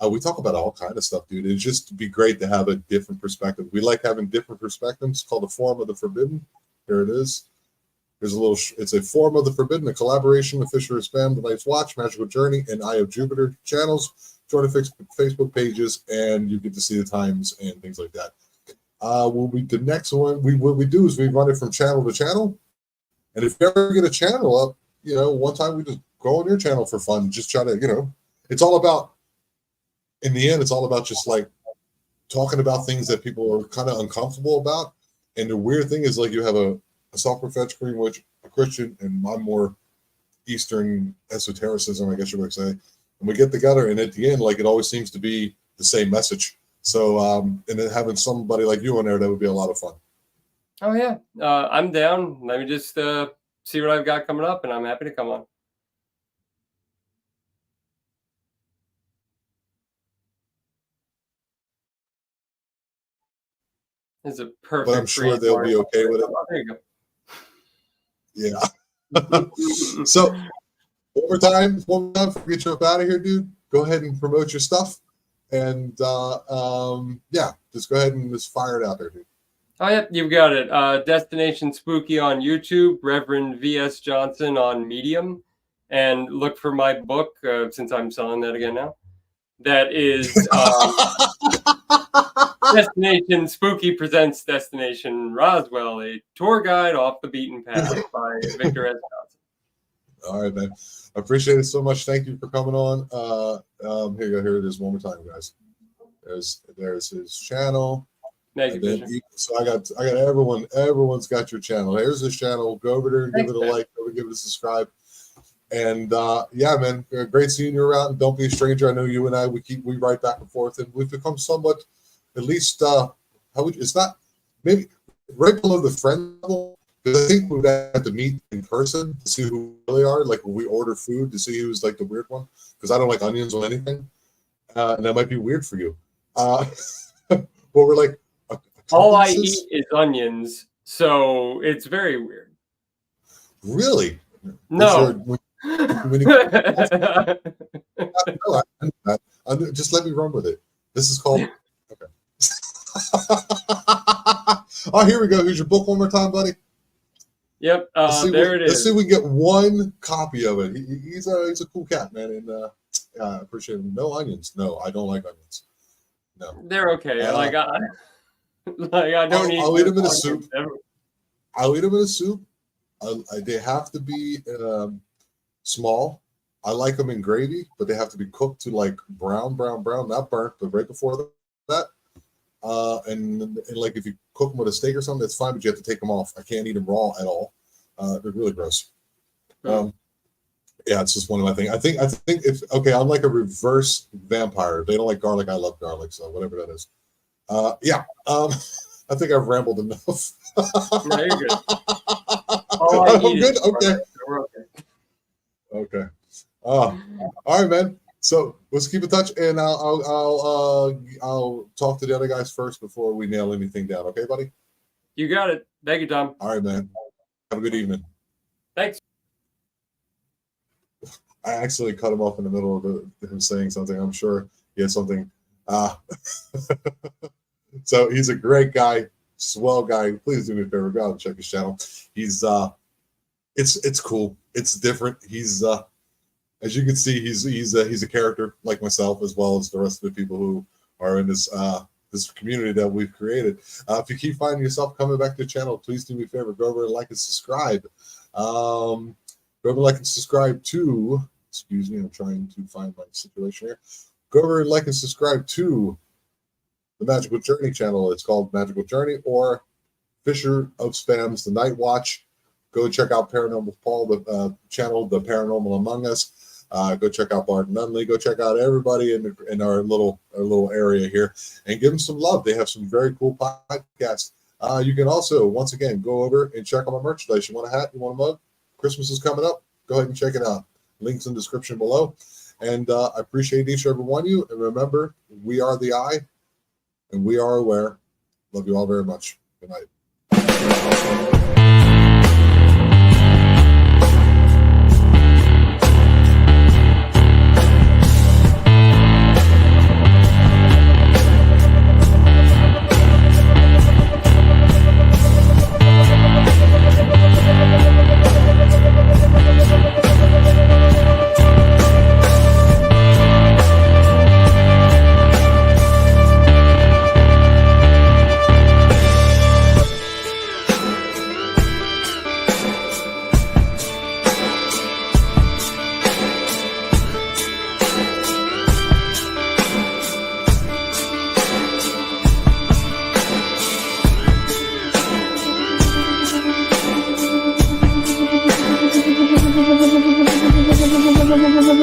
We talk about all kind of stuff, dude. It'd just be great to have a different perspective. We like having different perspectives. It's called the Forum of the Forbidden. Here it is. There's it's a Forum of the Forbidden, a collaboration with Fisher Spam, The Night's Watch, Magical Journey, and Eye of Jupiter channels. Join the Facebook pages, and you get to see the times and things like that. The next one, what we do is we run it from channel to channel. And if you ever get a channel up, one time we just go on your channel for fun. Just try to, it's all about, in the end, it's all about just like talking about things that people are kind of uncomfortable about. And the weird thing is, like, you have a self-professed green witch, a Christian, and my more Eastern esotericism, I guess you would say. And we get together, and at the end, like, it always seems to be the same message. So, and then having somebody like you on there, that would be a lot of fun. Oh yeah, I'm down. Let me just see what I've got coming up, and I'm happy to come on. It's a perfect. But I'm sure they'll be okay with it. Oh, there you go. Yeah. So, one more time, before we get you up out of here, dude, go ahead and promote your stuff. And yeah, just go ahead and just fire it out there, dude. Oh, yeah, you've got it. Destination Spooky on YouTube, Reverend V.S. Johnson on Medium, and look for my book, since I'm selling that again now. That is Destination Spooky presents Destination Roswell, a tour guide off the beaten path by Victor S. Johnson. All right, man. I appreciate it so much. Thank you for coming on. Here you go. Here it is one more time, guys. There's his channel. So I got everyone. Everyone's got your channel. Here's his channel. Go over there and give it a like. Go over, give it a subscribe. And yeah, man, great seeing you around. Don't be a stranger. I know you and I. We write back and forth, and we've become somewhat, at least it's not maybe right below the friend level, I think we'd have to meet in person to see who we really are. Like when we order food to see who's like the weird one, because I don't like onions on anything, and that might be weird for you. But we're like, all I eat is onions, so it's very weird. Really? No. Just let me run with it. This is called. Okay. Oh, here we go. Here's your book one more time, buddy. Yep. There it is. Let's see if we can get one copy of it. He's a cool cat, man, and I appreciate him. No onions. No, I don't like onions. No, they're okay. I don't eat. I'll eat them in a soup. I'll eat them in a soup. They have to be small. I like them in gravy, but they have to be cooked to like brown, not burnt, but right before that. And like if you cook them with a steak or something, that's fine, but you have to take them off. I can't eat them raw at all. They're really gross. Yeah, it's just one of my things. I think I'm like a reverse vampire. They don't like garlic. I love garlic, so whatever that is. I think I've rambled enough. No, you're good. I'm good. Okay. Okay. All right, man. So let's keep in touch, and I'll talk to the other guys first before we nail anything down. Okay, buddy? You got it. Thank you, Tom. All right, man. Have a good evening. Thanks. I actually cut him off in the middle of him saying something. I'm sure he had something. So he's a great guy, swell guy. Please do me a favor, go out and check his channel. He's it's cool. It's different. He's as you can see, he's a character like myself, as well as the rest of the people who are in this this community that we've created. If you keep finding yourself coming back to the channel, please do me a favor, go over and like and subscribe. Go over and like and subscribe to. Excuse me, I'm trying to find my situation here. Go over and like and subscribe to the Magical Journey channel. It's called Magical Journey, or Fisher of Spam's The Night Watch. Go check out Paranormal Paul, the channel, The Paranormal Among Us. Go check out Barton Nunnelly. Go check out everybody in our little area here, and give them some love. They have some very cool podcasts. You can also, once again, go over and check out my merchandise. You want a hat? You want a mug? Christmas is coming up. Go ahead and check it out. Links in the description below. And I appreciate each and every one of you. And remember, we are the eye, and we are aware. Love you all very much. Good night. Thank you.